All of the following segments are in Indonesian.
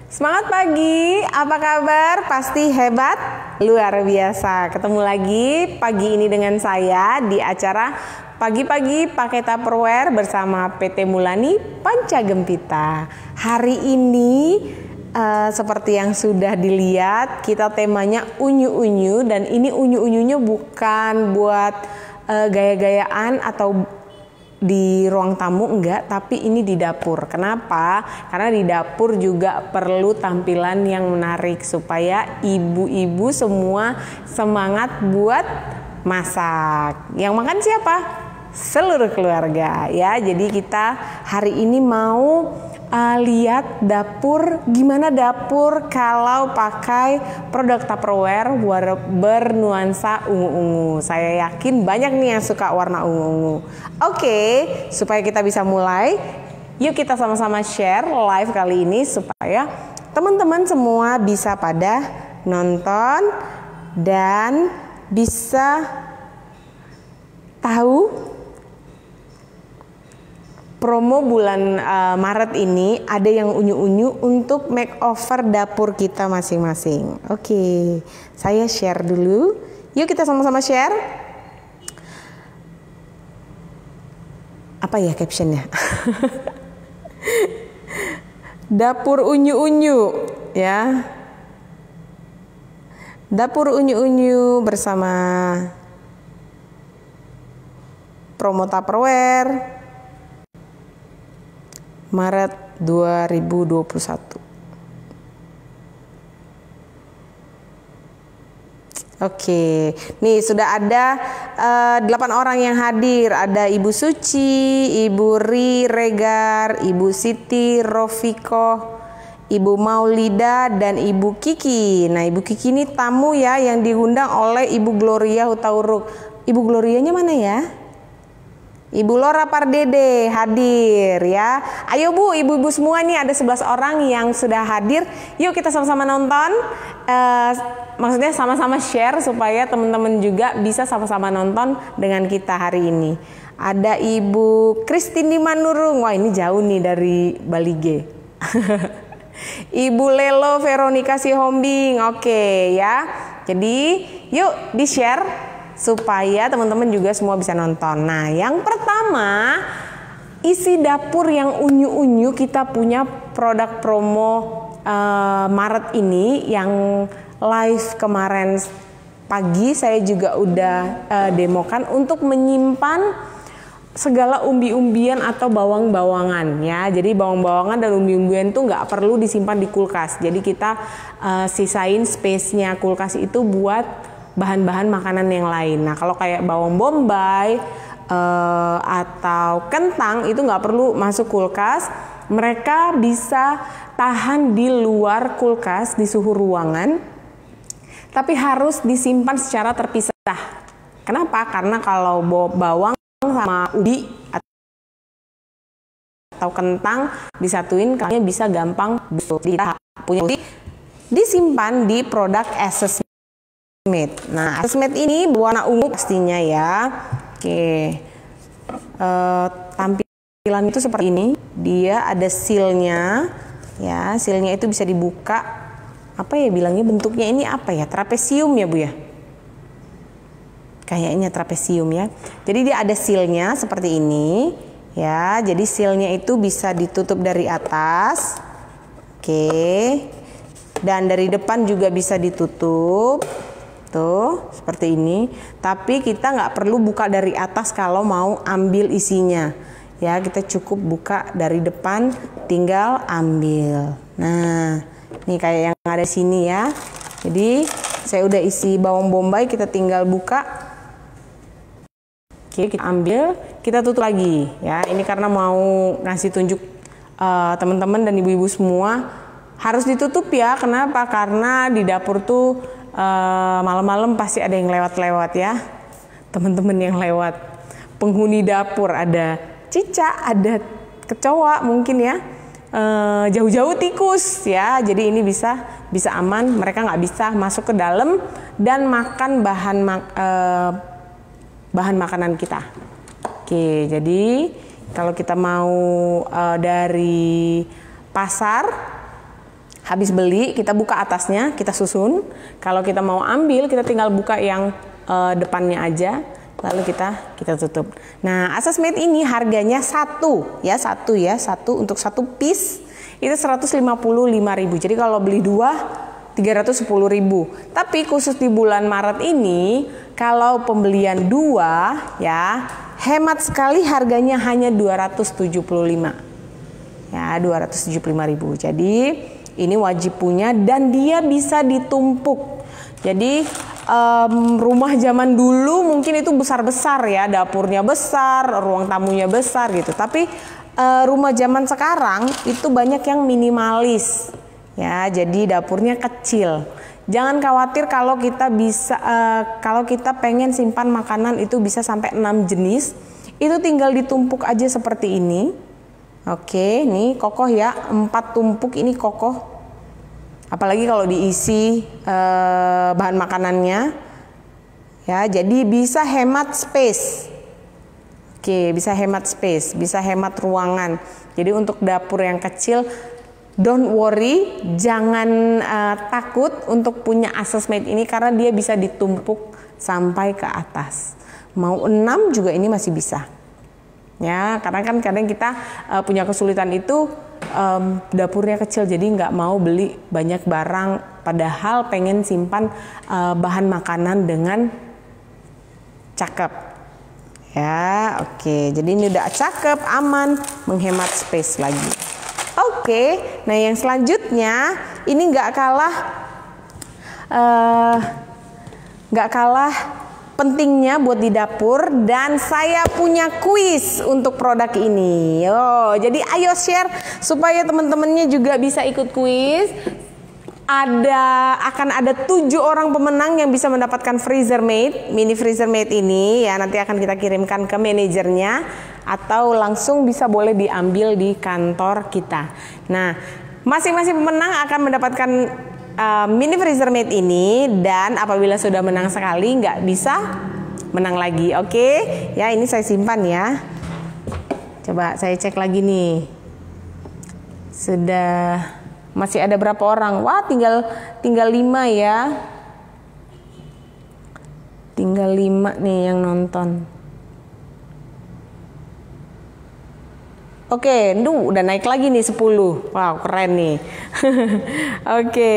Semangat pagi, apa kabar? Pasti hebat, luar biasa. Ketemu lagi pagi ini dengan saya di acara Pagi-pagi pakai Tupperware bersama PT Mulani Panca Gempita. Hari ini seperti yang sudah dilihat, kita temanya unyu-unyu, dan ini unyu-unyunya bukan buat gaya-gayaan atau di ruang tamu, enggak, tapi ini di dapur. Kenapa? Karena di dapur juga perlu tampilan yang menarik supaya ibu-ibu semua semangat buat masak. Yang makan siapa? Seluruh keluarga ya. Jadi kita hari ini mau lihat dapur, gimana dapur kalau pakai produk Tupperware bernuansa ungu-ungu. Saya yakin banyak nih yang suka warna ungu-ungu. Oke, supaya kita bisa mulai, yuk kita sama-sama share live kali ini supaya teman-teman semua bisa pada nonton dan bisa tahu promo bulan Maret ini ada yang unyu-unyu untuk makeover dapur kita masing-masing. Oke, saya share dulu. Yuk kita sama-sama share. Apa ya captionnya? Dapur unyu-unyu ya. Dapur unyu-unyu bersama promo Tupperware Maret 2021. Oke, nih sudah ada 8 orang yang hadir. Ada Ibu Suci, Ibu Ri Regar, Ibu Siti Rofiko, Ibu Maulida, dan Ibu Kiki. Nah, Ibu Kiki ini tamu ya yang diundang oleh Ibu Gloria Hutauruk. Ibu Glorianya mana ya? Ibu Lora Pardede hadir ya. Ayo Bu, ibu-ibu semua nih ada 11 orang yang sudah hadir. Yuk kita sama-sama nonton. Maksudnya sama-sama share supaya teman-teman juga bisa sama-sama nonton dengan kita hari ini. Ada Ibu Christine Manurung. Wah, ini jauh nih dari Balige. Ibu Lelo Veronica Sihombing. Oke ya. Jadi yuk di-share supaya teman-teman juga semua bisa nonton. Nah, yang pertama, isi dapur yang unyu-unyu, kita punya produk promo Maret ini yang live kemarin pagi saya juga udah demokan untuk menyimpan segala umbi-umbian atau bawang-bawangan ya. Jadi bawang-bawangan dan umbi-umbian itu nggak perlu disimpan di kulkas. Jadi kita sisain space-nya kulkas itu buat bahan-bahan makanan yang lain. Nah, kalau kayak bawang bombay atau kentang itu nggak perlu masuk kulkas. Mereka bisa tahan di luar kulkas di suhu ruangan, tapi harus disimpan secara terpisah. Kenapa? Karena kalau bawang sama ubi atau kentang disatuin, kayaknya bisa gampang busuk. Kita punya disimpan di produk Access Made. Nah, Access Made ini berwarna ungu pastinya ya. Oke, tampilan itu seperti ini. Dia ada sealnya, ya. Sealnya itu bisa dibuka. Apa ya bilangnya, bentuknya ini apa ya? Trapesium ya Bu ya? Kayaknya trapesium ya. Jadi dia ada sealnya seperti ini, ya. Jadi sealnya itu bisa ditutup dari atas. Oke. Dan dari depan juga bisa ditutup. Tuh, seperti ini. Tapi kita nggak perlu buka dari atas kalau mau ambil isinya. Ya, kita cukup buka dari depan, tinggal ambil. Nah, ini kayak yang ada di sini ya. Jadi, saya udah isi bawang bombay, kita tinggal buka. Oke, kita ambil, kita tutup lagi. Ya, ini karena mau ngasih tunjuk teman-teman dan ibu-ibu semua harus ditutup ya. Kenapa? Karena di dapur tuh malam-malam pasti ada yang lewat-lewat ya, teman-teman yang lewat, penghuni dapur, ada cicak, ada kecoa mungkin ya, jauh-jauh tikus ya. Jadi ini bisa aman, mereka nggak bisa masuk ke dalam dan makan bahan makanan kita. Oke, jadi kalau kita mau dari pasar Habis beli, kita buka atasnya, kita susun. Kalau kita mau ambil, kita tinggal buka yang depannya aja, lalu kita tutup. Nah, Accessmate ini harganya satu untuk satu piece itu 155.000. Jadi kalau beli 2 310.000. Tapi khusus di bulan Maret ini, kalau pembelian 2 ya, hemat sekali harganya hanya 275. Ya, 275.000. Jadi ini wajib punya dan dia bisa ditumpuk. Jadi rumah zaman dulu mungkin itu besar-besar ya, dapurnya besar, ruang tamunya besar gitu. Tapi rumah zaman sekarang itu banyak yang minimalis. Ya, jadi dapurnya kecil. Jangan khawatir kalau kita kalau kita pengen simpan makanan itu bisa sampai 6 jenis. Itu tinggal ditumpuk aja seperti ini. Oke, nih kokoh ya, 4 tumpuk ini kokoh. Apalagi kalau diisi bahan makanannya. Ya, jadi bisa hemat space. Oke, bisa hemat space, bisa hemat ruangan. Jadi untuk dapur yang kecil, don't worry, jangan takut untuk punya Accessmate ini karena dia bisa ditumpuk sampai ke atas. Mau 6 juga ini masih bisa. Ya, karena kan kadang kita punya kesulitan itu dapurnya kecil, jadi nggak mau beli banyak barang, padahal pengen simpan bahan makanan dengan cakep. Ya, oke. Jadi ini udah cakep, aman, menghemat space lagi. Oke, nah yang selanjutnya ini nggak kalah pentingnya buat di dapur, dan saya punya kuis untuk produk ini. Jadi ayo share supaya teman-temannya juga bisa ikut kuis. Akan ada 7 orang pemenang yang bisa mendapatkan FreezerMate, mini FreezerMate ini ya, nanti akan kita kirimkan ke manajernya atau langsung bisa boleh diambil di kantor kita. Nah, masing-masing pemenang akan mendapatkan mini FreezerMate ini, dan apabila sudah menang sekali nggak bisa menang lagi. Oke, ya ini saya simpan ya. Coba saya cek lagi nih. Sudah masih ada berapa orang? Wah, tinggal 5 ya. Tinggal 5 nih yang nonton. Oke, udah naik lagi nih 10. Wow, keren nih. Oke.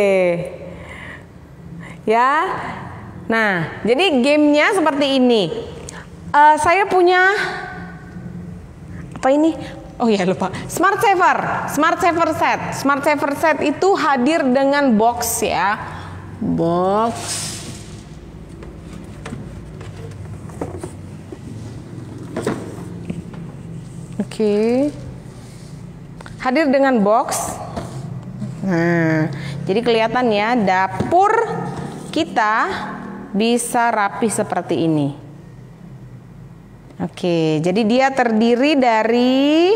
Ya. Nah, jadi gamenya seperti ini. Saya punya apa ini? Oh ya, lupa. Smart Saver set. Smart Saver set itu hadir dengan box ya. Box. Oke. Hadir dengan box. Nah, jadi kelihatan ya, dapur kita bisa rapi seperti ini. Oke, jadi dia terdiri dari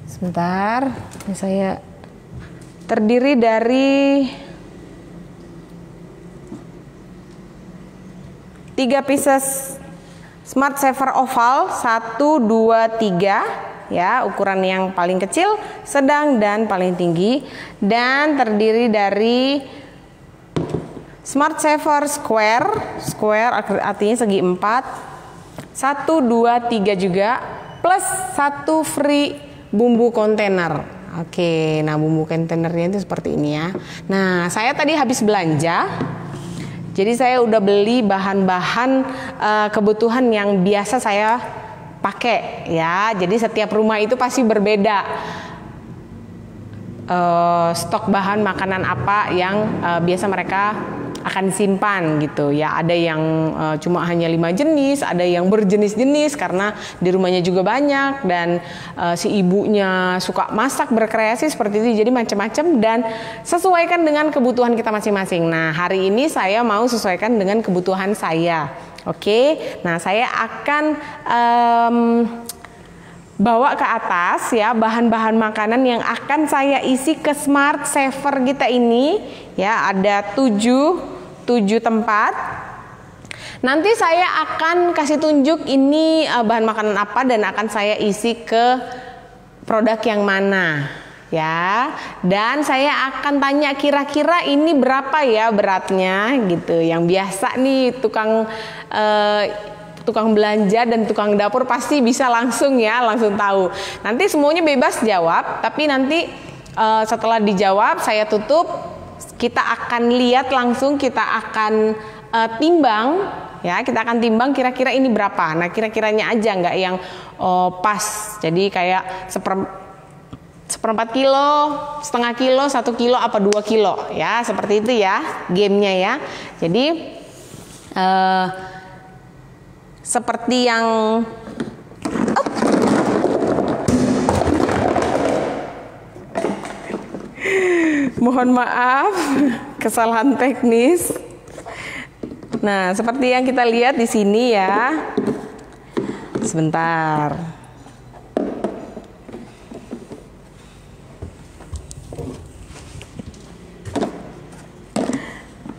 sebentar, ini saya terdiri dari 3 pieces Smart Saver oval, 1, 2, 3 ya, ukuran yang paling kecil, sedang, dan paling tinggi, dan terdiri dari Smart Saver square artinya segi 4, 1, 2, 3 juga, plus 1 free bumbu kontainer. Oke, nah bumbu kontainernya itu seperti ini ya. Nah, saya tadi habis belanja, jadi saya udah beli bahan-bahan kebutuhan yang biasa saya pakai ya. Jadi setiap rumah itu pasti berbeda. Stok bahan makanan apa yang biasa mereka akan simpan gitu ya. Ada yang cuma hanya 5 jenis, ada yang berjenis-jenis karena di rumahnya juga banyak, dan si ibunya suka masak, berkreasi seperti itu, jadi macam-macam, dan sesuaikan dengan kebutuhan kita masing-masing. Nah, hari ini saya mau sesuaikan dengan kebutuhan saya. Oke, nah saya akan bawa ke atas ya bahan-bahan makanan yang akan saya isi ke Smart Saver kita ini ya. Ada 7 tempat. Nanti saya akan kasih tunjuk ini bahan makanan apa dan akan saya isi ke produk yang mana ya. Dan saya akan tanya kira-kira ini berapa ya beratnya gitu. Yang biasa nih tukang belanja dan tukang dapur pasti bisa langsung tahu. Nanti semuanya bebas jawab, tapi nanti setelah dijawab saya tutup, kita akan lihat langsung, kita akan timbang ya, kita akan timbang kira-kira ini berapa. Nah, kira-kiranya aja, nggak yang pas. Jadi kayak seperempat kilo, setengah kilo, 1 kilo, apa 2 kilo ya, seperti itu ya gamenya ya. Jadi seperti yang mohon maaf kesalahan teknis. Nah, seperti yang kita lihat di sini ya. Sebentar.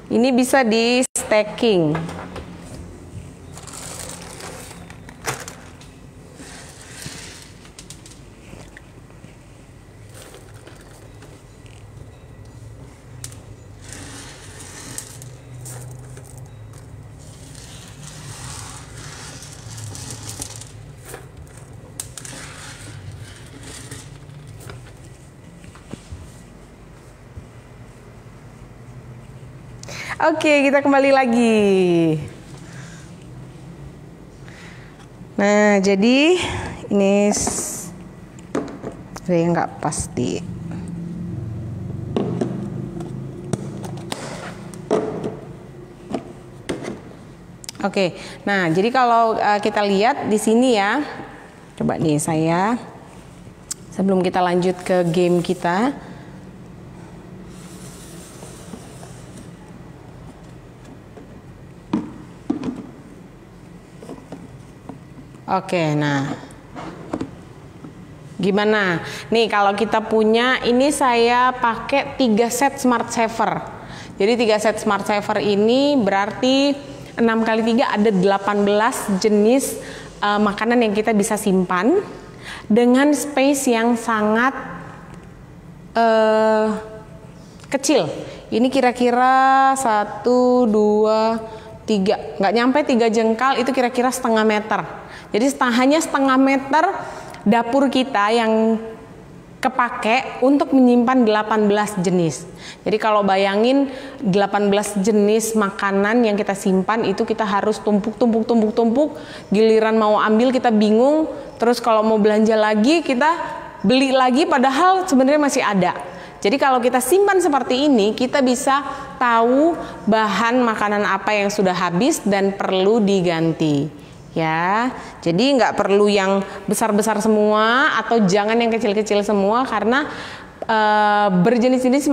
Ini bisa di stacking. Oke, kita kembali lagi. Nah, jadi ini saya nggak pasti. Oke, nah jadi kalau kita lihat di sini ya, coba nih saya sebelum kita lanjut ke game kita. Oke, nah gimana? Nih kalau kita punya, ini saya pakai 3 set Smart Saver. Jadi 3 set Smart Saver ini berarti 6 kali 3 ada 18 jenis makanan yang kita bisa simpan dengan space yang sangat kecil. Ini kira-kira 1, 2, 3, nggak nyampe 3 jengkal, itu kira-kira setengah meter. Jadi hanya setengah meter dapur kita yang kepake untuk menyimpan 18 jenis. Jadi kalau bayangin 18 jenis makanan yang kita simpan, itu kita harus tumpuk, giliran mau ambil kita bingung, terus kalau mau belanja lagi kita beli lagi padahal sebenarnya masih ada. Jadi kalau kita simpan seperti ini, kita bisa tahu bahan makanan apa yang sudah habis dan perlu diganti. Ya, jadi nggak perlu yang besar-besar semua atau jangan yang kecil-kecil semua, karena berjenis-jenis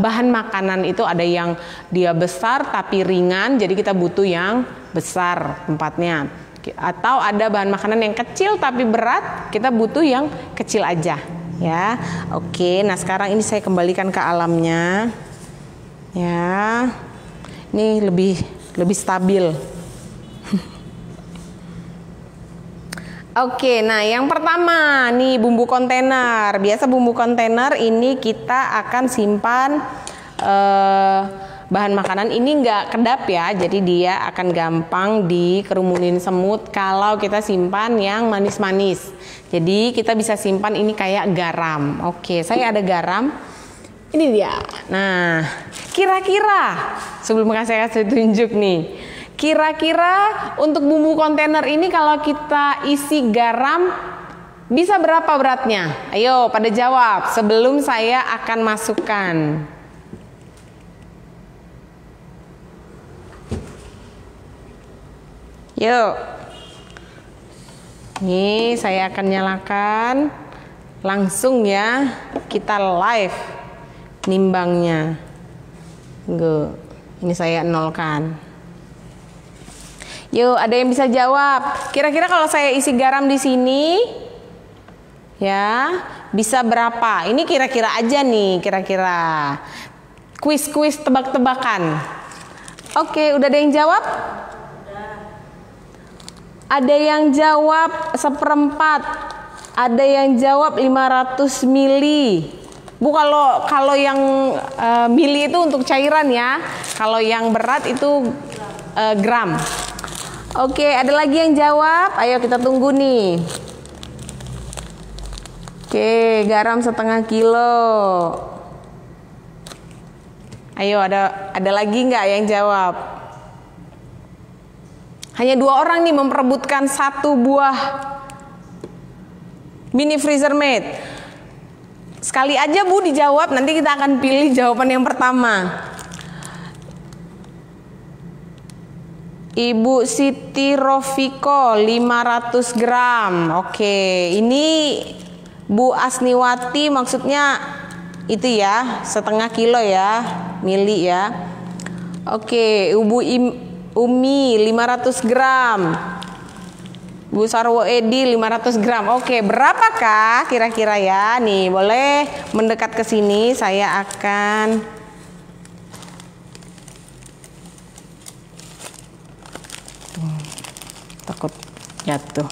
bahan makanan itu ada yang dia besar tapi ringan, jadi kita butuh yang besar tempatnya. Atau ada bahan makanan yang kecil tapi berat, kita butuh yang kecil aja. Ya, oke. Nah sekarang ini saya kembalikan ke alamnya. Ya, ini lebih stabil. Oke, nah yang pertama nih bumbu kontainer. Biasa bumbu kontainer ini kita akan simpan bahan makanan ini nggak kedap ya, jadi dia akan gampang dikerumunin semut kalau kita simpan yang manis-manis. Jadi kita bisa simpan ini kayak garam. Oke, saya ada garam. Ini dia. Nah, kira-kira sebelum saya tunjuk nih. Kira-kira untuk bumbu kontainer ini kalau kita isi garam bisa berapa beratnya? Ayo pada jawab sebelum saya akan masukkan. Yuk. Nih saya akan nyalakan langsung ya. Kita live nimbangnya. Ini saya nolkan. Yuk, ada yang bisa jawab? Kira-kira kalau saya isi garam di sini, ya, bisa berapa? Ini kira-kira aja nih, kira-kira. Kuis-kuis tebak-tebakan. Oke, udah ada yang jawab? Ada yang jawab 1/4. Ada yang jawab 500 mili. Bu, kalau yang mili itu untuk cairan ya. Kalau yang berat itu gram. Oke, ada lagi yang jawab? Ayo kita tunggu nih. Oke, garam 1/2 kilo. Ayo, ada lagi nggak yang jawab? Hanya 2 orang nih memperebutkan 1 buah mini freezer mate. Sekali aja Bu dijawab, nanti kita akan pilih jawaban yang pertama. Ibu Siti Rofiko 500 gram. Oke, ini Bu Asniwati maksudnya itu ya, 1/2 kilo ya, mili ya. Oke, Ibu Umi 500 gram. Bu Sarwo Edi 500 gram. Oke, berapakah kira-kira ya? Nih, boleh mendekat ke sini, saya akan takut jatuh.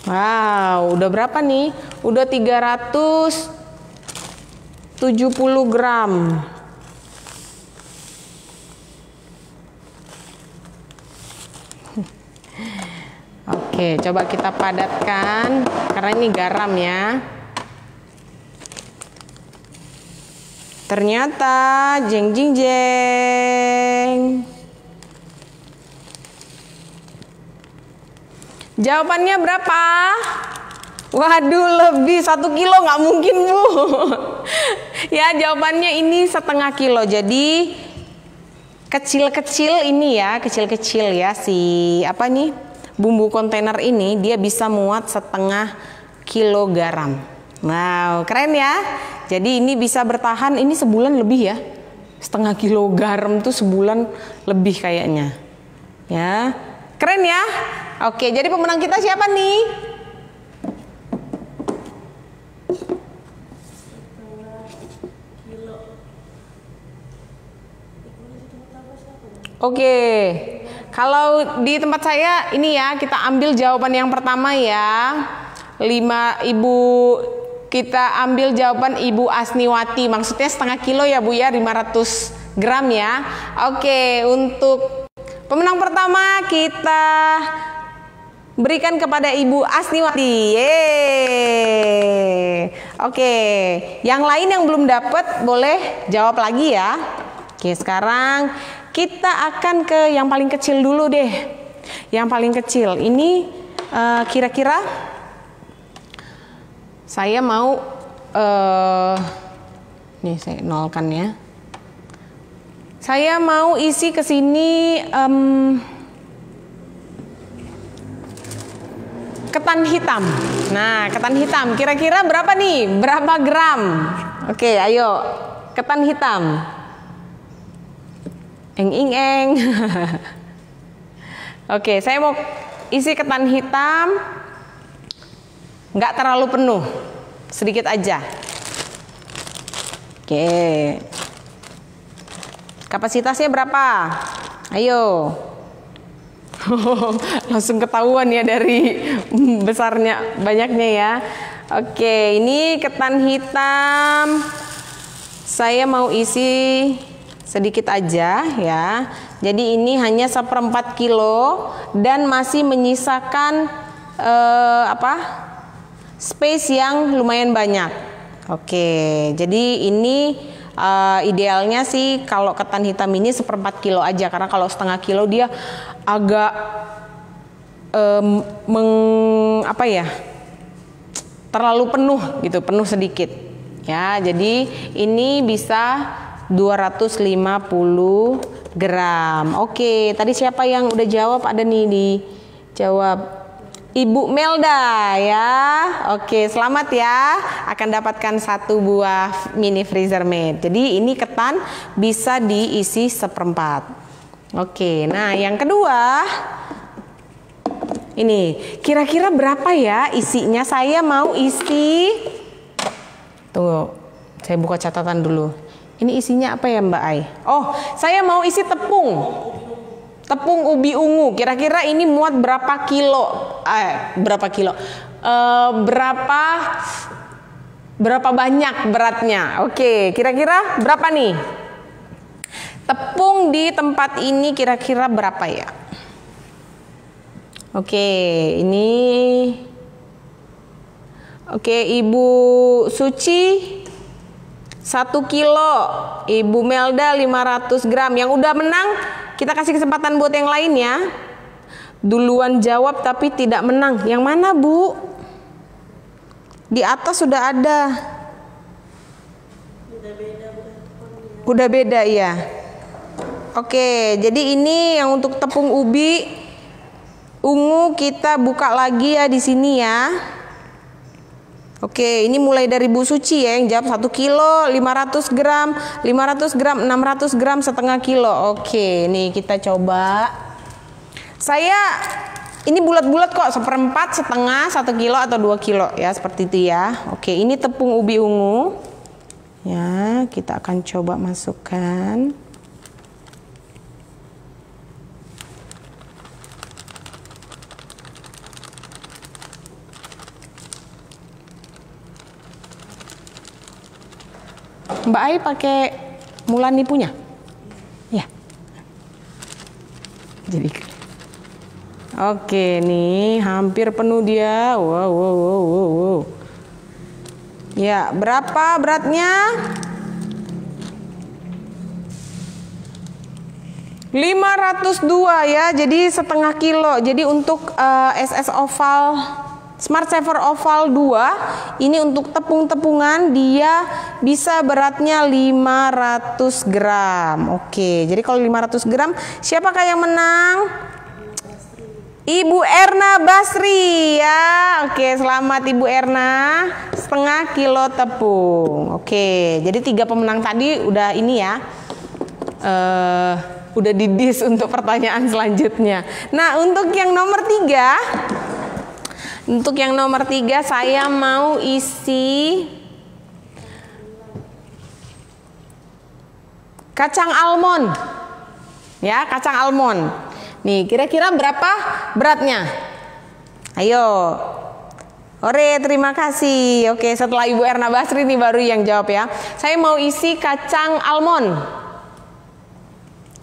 Wow, udah berapa nih? Udah 370 gram. Oke, coba kita padatkan karena ini garam ya. Ternyata jeng jeng jeng. Jawabannya berapa? Waduh, lebih 1 kilo nggak mungkin Bu. Ya, jawabannya ini 1/2 kilo. Jadi kecil-kecil ini ya, kecil-kecil ya si apa nih bumbu kontainer ini dia bisa muat 1/2 kilo garam. Wow, keren ya. Jadi ini bisa bertahan ini sebulan lebih ya. 1/2 kilo garam tuh sebulan lebih kayaknya. Ya, keren ya. Oke, jadi pemenang kita siapa nih? Oke, kalau di tempat saya ini ya kita ambil jawaban yang pertama ya. Kita ambil jawaban Ibu Asniwati, maksudnya 1/2 kilo ya Bu ya, 500 gram ya. Oke, untuk pemenang pertama kita berikan kepada Ibu Asniwati. Yeay. Oke, yang lain yang belum dapat boleh jawab lagi ya. Oke, sekarang kita akan ke yang paling kecil dulu deh. Yang paling kecil ini kira-kira saya mau nih saya nolkan ya. Saya mau isi ke sini ketan hitam. Nah, ketan hitam kira-kira berapa nih? Berapa gram? Oke, ayo. Ketan hitam. Eng. Oke, saya mau isi ketan hitam nggak terlalu penuh, sedikit aja. Oke, kapasitasnya berapa? Ayo. Langsung ketahuan ya dari besarnya, banyaknya ya. Oke, ini ketan hitam saya mau isi sedikit aja ya. Jadi ini hanya 1/4 kilo dan masih menyisakan space yang lumayan banyak. Oke, jadi ini idealnya sih kalau ketan hitam ini 1/4 kilo aja, karena kalau 1/2 kilo dia agak terlalu penuh gitu, penuh sedikit ya. Jadi ini bisa 250 gram. Oke, tadi siapa yang udah jawab? Ada nih dijawab Ibu Melda ya. Oke, selamat ya, akan dapatkan 1 buah mini freezer mate. Jadi ini ketan bisa diisi 1/4. Oke, nah yang kedua Ini kira-kira berapa ya isinya? Saya mau isi. Tunggu, saya buka catatan dulu. Ini isinya apa ya Mbak Ai? Oh, saya mau isi tepung. Tepung ubi ungu. Kira-kira ini muat berapa kilo? Berapa kilo? Berapa banyak beratnya? Oke, kira-kira berapa nih? Tepung di tempat ini kira-kira berapa ya? Oke, ini. Oke, Ibu Suci 1 kilo, Ibu Melda 500 gram. Yang udah menang, kita kasih kesempatan buat yang lain ya. Duluan jawab tapi tidak menang. Yang mana Bu? Di atas sudah ada. Udah beda ya. Oke, jadi ini yang untuk tepung ubi ungu kita buka lagi ya di sini ya. Oke, ini mulai dari Bu Suci ya yang jawab 1 kilo, 500 gram, 500 gram, 600 gram, setengah kilo. Oke, nih kita coba. Ini bulat-bulat kok, 1/4, setengah, 1 kilo atau 2 kilo ya, seperti itu ya. Oke, ini tepung ubi ungu. Ya, kita akan coba masukkan. Mbak Ai pakai Mulani punya? Ya. Jadi oke nih, hampir penuh dia. Wow. Ya, berapa beratnya? 502 ya, jadi setengah kilo. Jadi untuk SS Oval Smart Saver Oval 2 ini untuk tepung-tepungan dia bisa beratnya 500 gram. Oke, jadi kalau 500 gram siapakah yang menang? Ibu Erna Basri ya. Oke, selamat Ibu Erna. Setengah kilo tepung. Oke, jadi 3 pemenang tadi udah ini ya. Udah didis untuk pertanyaan selanjutnya. Nah, untuk yang nomor 3. Untuk yang nomor 3 saya mau isi kacang almond. Ya, kacang almond. Nih, kira-kira berapa beratnya? Ayo. Ore, terima kasih. Oke, setelah Ibu Erna Basri nih baru yang jawab ya. Saya mau isi kacang almond.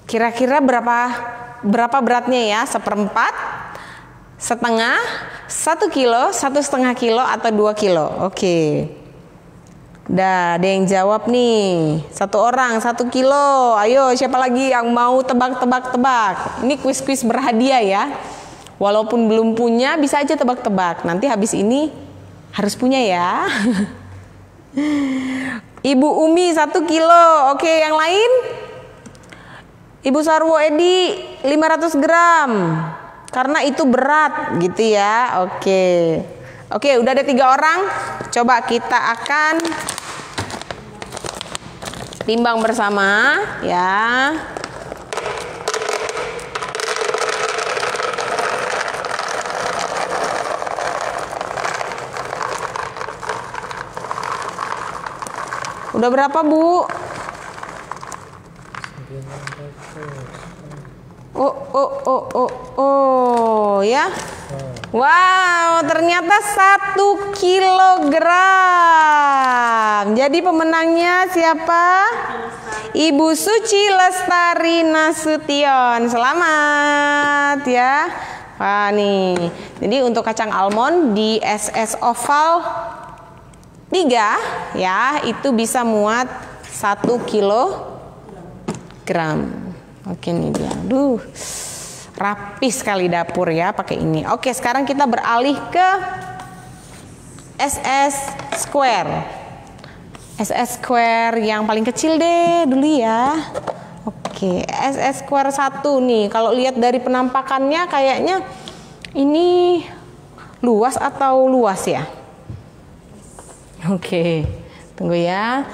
Kira-kira berapa beratnya ya? 1/4, setengah, 1 kilo, 1,5 kilo atau 2 kilo. Oke. Dah, ada yang jawab nih. 1 orang 1 kilo. Ayo, siapa lagi yang mau tebak-tebak? Ini kuis-kuis berhadiah ya. Walaupun belum punya, bisa aja tebak-tebak. Nanti habis ini harus punya ya. Ibu Umi 1 kilo. Oke, yang lain? Ibu Sarwo Edi 500 gram. Karena itu berat gitu ya. Oke, udah ada 3 orang. Coba kita akan timbang bersama ya. Udah berapa, Bu? Oh ya. Wow, ternyata 1 kilogram. Jadi pemenangnya siapa? Ibu Suci Lestari Nasution. Selamat ya. Wah nih. Jadi untuk kacang almond di SS Oval 3 ya, itu bisa muat 1 kilogram. Oke nih dia. Aduh. Rapi sekali dapur ya pakai ini. Oke, sekarang kita beralih ke SS Square. SS Square yang paling kecil deh dulu ya. Oke, SS Square 1 nih. Kalau lihat dari penampakannya kayaknya ini luas atau luas ya? Oke, tunggu ya.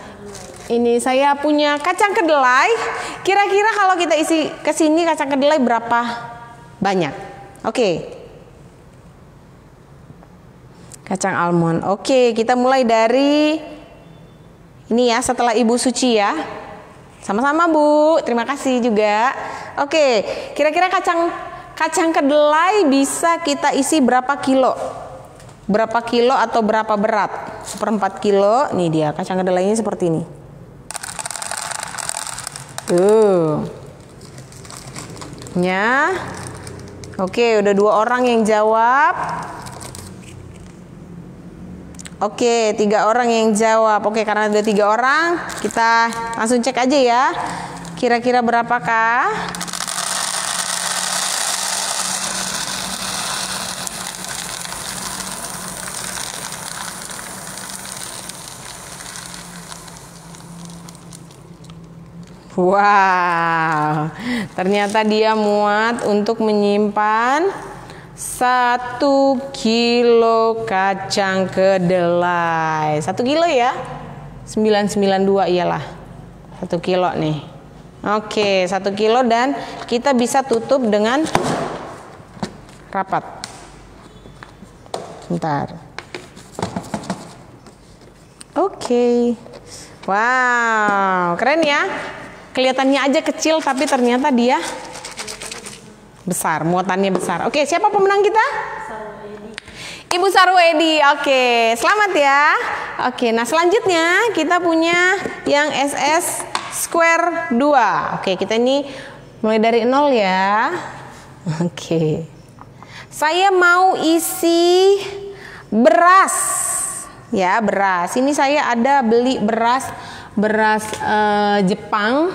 Ini saya punya kacang kedelai. Kira-kira kalau kita isi ke sini kacang kedelai berapa banyak? Oke. Kacang almond. Oke, kita mulai dari ini ya, setelah Ibu Suci ya. Sama-sama Bu, terima kasih juga. Oke, kira-kira kacang kedelai bisa kita isi berapa kilo? Berapa kilo atau berapa berat? 1/4 kilo. Nih dia, kacang kedelainya seperti ini. Tuh. Ya. Oke, udah 2 orang yang jawab. Oke, 3 orang yang jawab. Oke, karena ada 3 orang, kita langsung cek aja ya. Kira-kira berapakah? Wow, ternyata dia muat untuk menyimpan 1 kilo kacang kedelai. 1 kilo ya? 992 iyalah. 1 kilo nih. Oke, 1 kilo dan kita bisa tutup dengan rapat. Bentar. Oke. Wow, keren ya. Kelihatannya aja kecil tapi ternyata dia besar, muatannya besar. Oke, siapa pemenang kita? Ibu Sarwedi. Oke, selamat ya. Oke, nah selanjutnya kita punya yang SS Square 2. Oke, kita ini mulai dari 0 ya. Oke. Saya mau isi beras. Ya, beras. Ini saya ada beli beras Jepang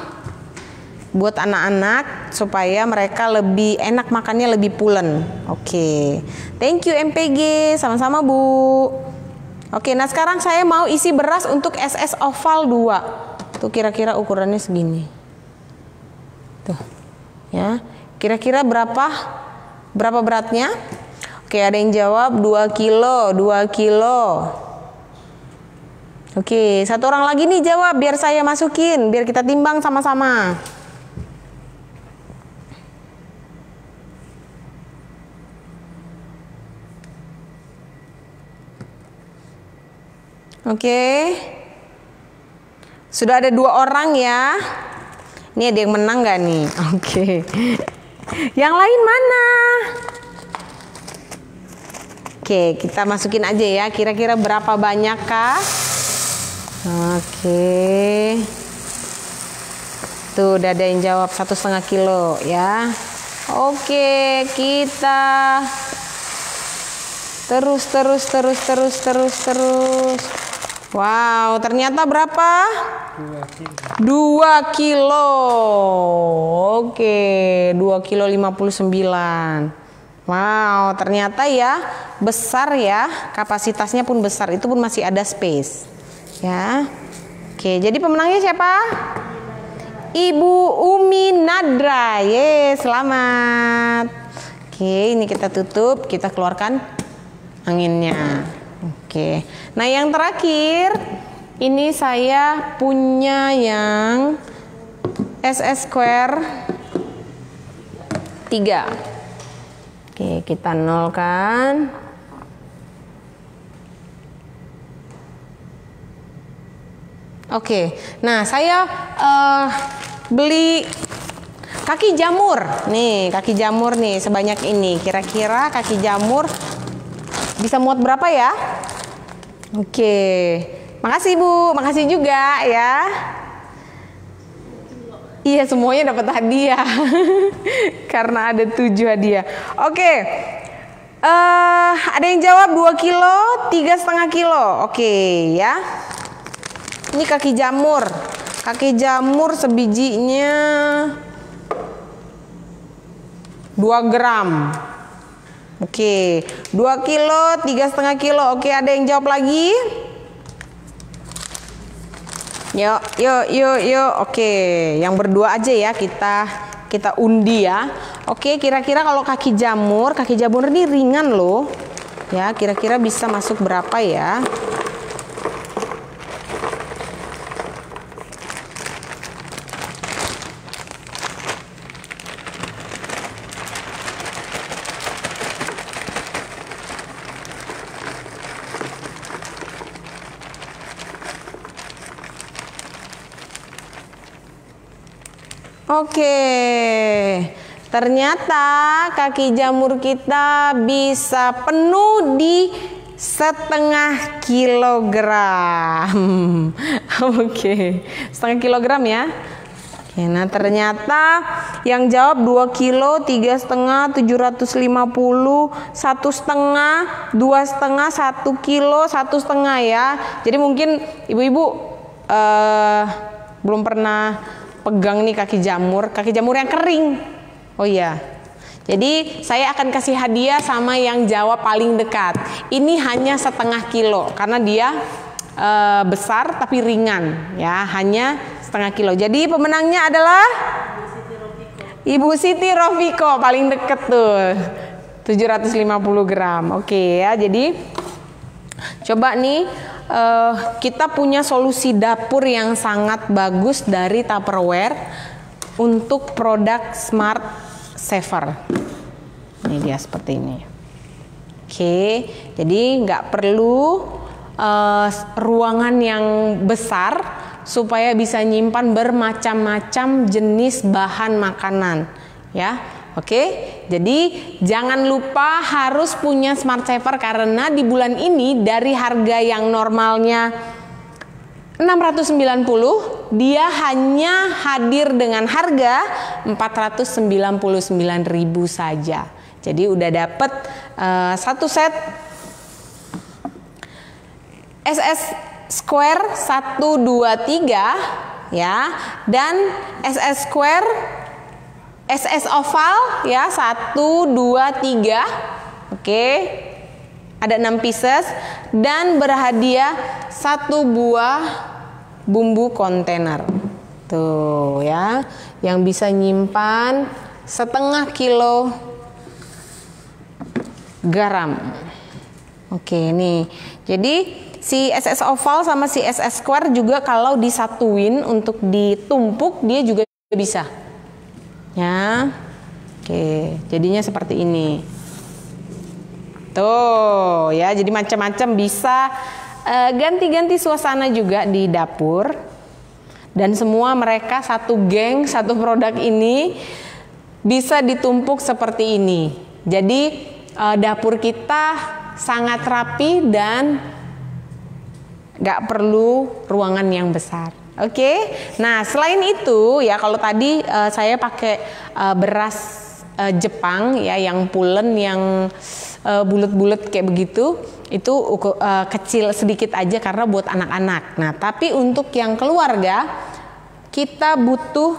buat anak-anak supaya mereka lebih enak makannya, lebih pulen. Oke. Thank you MPG, sama-sama Bu. Oke, nah sekarang saya mau isi beras untuk SS Oval 2. Tuh kira-kira ukurannya segini. Tuh. Ya. Kira-kira berapa beratnya? Oke, ada yang jawab 2 kilo, 2 kilo. Oke, 1 orang lagi nih jawab biar saya masukin, biar kita timbang sama-sama. Oke. Sudah ada 2 orang ya. Ini ada yang menang gak nih? Oke. Yang lain mana? Oke, kita masukin aja ya. Kira-kira berapa banyak kah? Oke. Tuh udah ada yang jawab 1,5 kilo ya. Oke, kita terus. Wow, ternyata berapa? 2 kilo. Oke, 2 kilo 59. Wow, ternyata ya besar ya. Kapasitasnya pun besar. Itu pun masih ada space. Ya. Oke, jadi pemenangnya siapa? Ibu Umi Nadra. Ye, selamat. Oke, ini kita tutup, kita keluarkan anginnya. Oke. Nah, yang terakhir ini saya punya yang SS Square 3. Oke, kita nolkan. Oke, nah saya beli kaki jamur. Nih, kaki jamur nih sebanyak ini. Kira-kira kaki jamur bisa muat berapa ya? Oke, makasih Bu, makasih juga ya. Iya, semuanya dapat hadiah. Karena ada 7 hadiah. Oke, ada yang jawab 2 kilo, 3,5 kilo. Oke ya. Ini kaki jamur. Kaki jamur sebijinya 2 gram. Oke, 2 kilo, 3,5 kilo. Oke, ada yang jawab lagi? Yuk. Oke, yang berdua aja ya kita undi ya. Oke, kira-kira kalau kaki jamur ini ringan loh. Ya, kira-kira bisa masuk berapa ya? Oke, ternyata kaki jamur kita bisa penuh di 0,5 kilogram. Oke, 0,5 kilogram ya. Oke, nah ternyata yang jawab 2 kilo, 3,5, 750, 1,5, 2,5, 1 kilo, 1,5 ya. Jadi mungkin ibu-ibu belum pernah pegang nih kaki jamur yang kering. Oh iya. Jadi saya akan kasih hadiah sama yang jawab paling dekat. Ini hanya 0,5 kilo karena dia besar tapi ringan ya, hanya 0,5 kilo. Jadi pemenangnya adalah Ibu Siti Rofiko, paling deket tuh 750 gram. Oke ya, jadi coba nih kita punya solusi dapur yang sangat bagus dari Tupperware untuk produk Smart Saver. Ini dia seperti ini. Oke, jadi nggak perlu ruangan yang besar supaya bisa nyimpan bermacam-macam jenis bahan makanan ya. Oke, jadi jangan lupa harus punya Smart Saver karena di bulan ini dari harga yang normalnya 690 dia hanya hadir dengan harga 499.000 saja. Jadi udah dapet satu set SS Square 1, 2, 3 ya, dan SS Square SS oval ya 1, 2, 3. Oke. Ada 6 pieces dan berhadiah 1 buah bumbu kontainer. Tuh ya, yang bisa nyimpan 0,5 kilo garam. Oke nih. Jadi si SS oval sama si SS square juga kalau disatuin untuk ditumpuk dia juga bisa. Ya. Oke, jadinya seperti ini. Tuh ya, jadi macam-macam bisa ganti-ganti suasana juga di dapur. Dan semua mereka satu geng, satu produk ini bisa ditumpuk seperti ini. Jadi dapur kita sangat rapi dan gak perlu ruangan yang besar. Oke, nah selain itu ya, kalau tadi saya pakai beras Jepang ya, yang pulen, yang bulat-bulat kayak begitu, itu kecil sedikit aja karena buat anak-anak. Nah tapi untuk yang keluarga kita butuh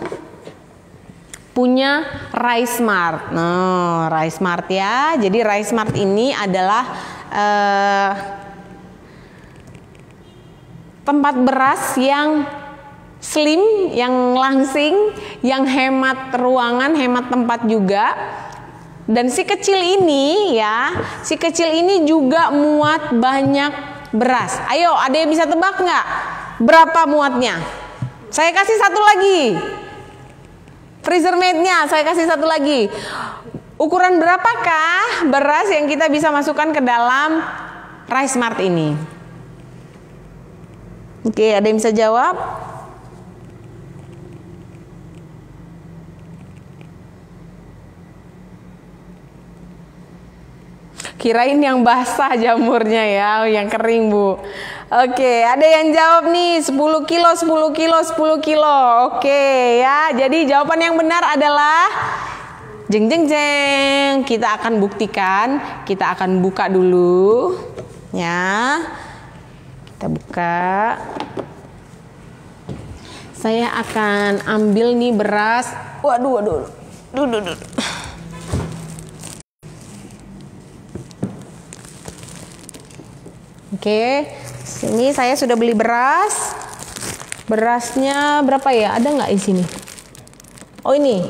punya Rice Smart. Nah, Rice Smart ya. Jadi Rice Smart ini adalah tempat beras yang slim, yang langsing, yang hemat ruangan, hemat tempat juga. Dan si kecil ini ya, si kecil ini juga muat banyak beras. Ayo, ada yang bisa tebak nggak? Berapa muatnya? Saya kasih satu lagi. Freezer made-nya saya kasih satu lagi. Ukuran berapakah beras yang kita bisa masukkan ke dalam Rice Smart ini? Oke, ada yang bisa jawab? Kirain yang basah jamurnya ya, yang kering Bu. Oke, ada yang jawab nih 10 kilo, 10 kilo, 10 kilo. Oke ya, jadi jawaban yang benar adalah jeng jeng jeng. Kita akan buktikan, kita akan buka dulu ya. Kita buka. Saya akan ambil nih beras. Waduh. Duh. Oke, sini saya sudah beli beras. Berasnya berapa ya? Ada nggak di sini? Oh ini,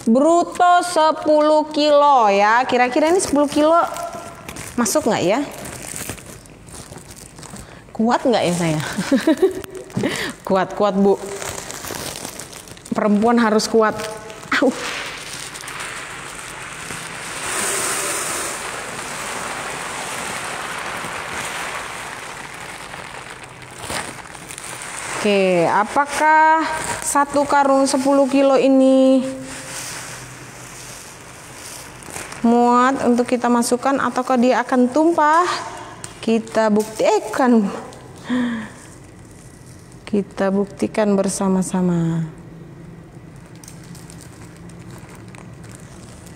bruto 10 kilo ya. Kira-kira ini 10 kilo masuk nggak ya? Kuat nggak ya saya? Kuat Bu. Perempuan harus kuat. Oke, apakah satu karung 10 kilo ini muat untuk kita masukkan ataukah dia akan tumpah? Kita buktikan. Kita buktikan bersama-sama.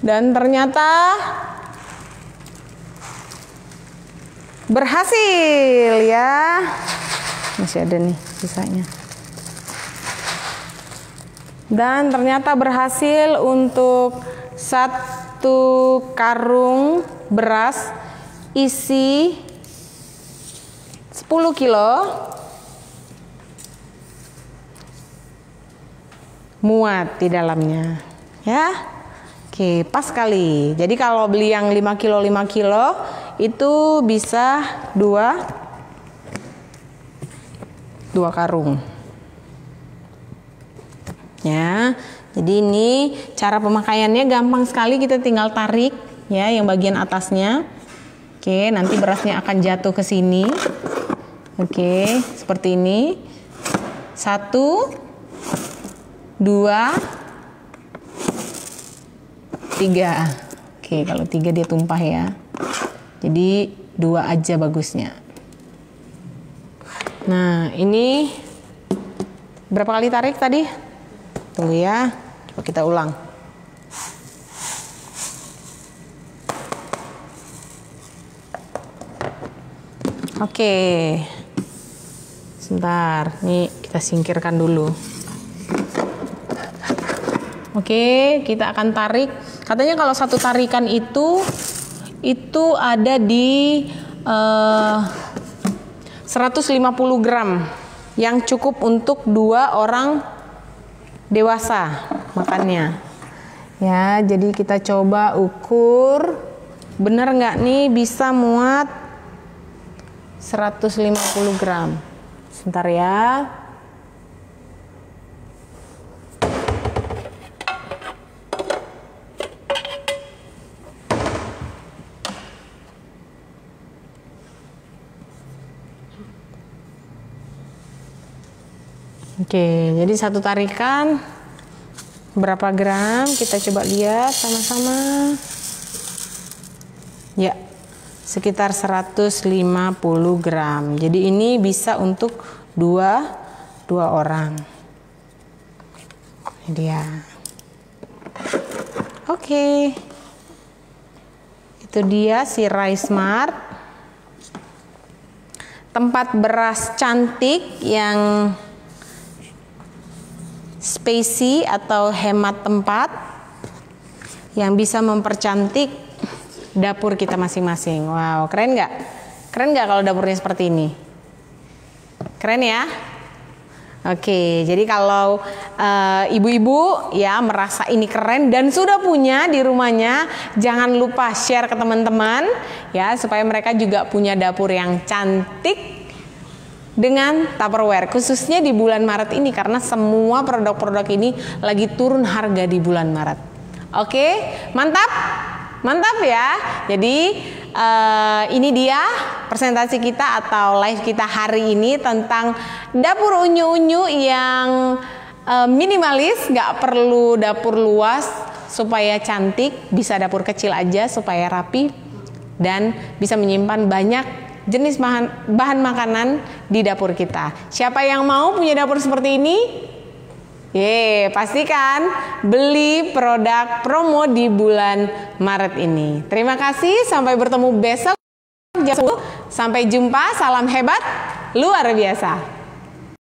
Dan ternyata berhasil ya. Masih ada nih sisanya. Dan ternyata berhasil untuk satu karung beras isi 10 kilo muat di dalamnya ya. Oke, pas sekali. Jadi kalau beli yang 5 kilo itu bisa dua karung ya. Jadi ini cara pemakaiannya gampang sekali, kita tinggal tarik ya yang bagian atasnya. Oke, nanti berasnya akan jatuh ke sini. Oke, seperti ini. 1, 2, 3. Oke, kalau 3 dia tumpah ya. Jadi 2 aja bagusnya. Nah, ini berapa kali tarik tadi? Tunggu ya, coba kita ulang. Oke, sebentar, nih kita singkirkan dulu. Oke, kita akan tarik. Katanya kalau satu tarikan itu ada di 150 gram yang cukup untuk 2 orang dewasa makannya ya. Jadi kita coba ukur bener nggak nih bisa muat 150 gram. Sebentar ya. Oke, jadi satu tarikan berapa gram? Kita coba lihat sama-sama. Ya, sekitar 150 gram. Jadi ini bisa untuk dua orang. Ini dia. Oke. Itu dia si Rice Mart. Tempat beras cantik yang spacey atau hemat tempat yang bisa mempercantik dapur kita masing-masing. Wow, keren nggak? Keren nggak kalau dapurnya seperti ini? Keren ya? Oke, jadi kalau ibu-ibu ya merasa ini keren dan sudah punya di rumahnya, jangan lupa share ke teman-teman ya supaya mereka juga punya dapur yang cantik dengan Tupperware, khususnya di bulan Maret ini karena semua produk-produk ini lagi turun harga di bulan Maret. Oke, mantap, mantap ya. Jadi ini dia presentasi kita atau live kita hari ini tentang dapur unyu-unyu yang minimalis, nggak perlu dapur luas supaya cantik, bisa dapur kecil aja supaya rapi dan bisa menyimpan banyak jenis bahan makanan di dapur kita. Siapa yang mau punya dapur seperti ini? Pastikan beli produk promo di bulan Maret ini. Terima kasih, sampai bertemu besok jam 10. Sampai jumpa, salam hebat luar biasa.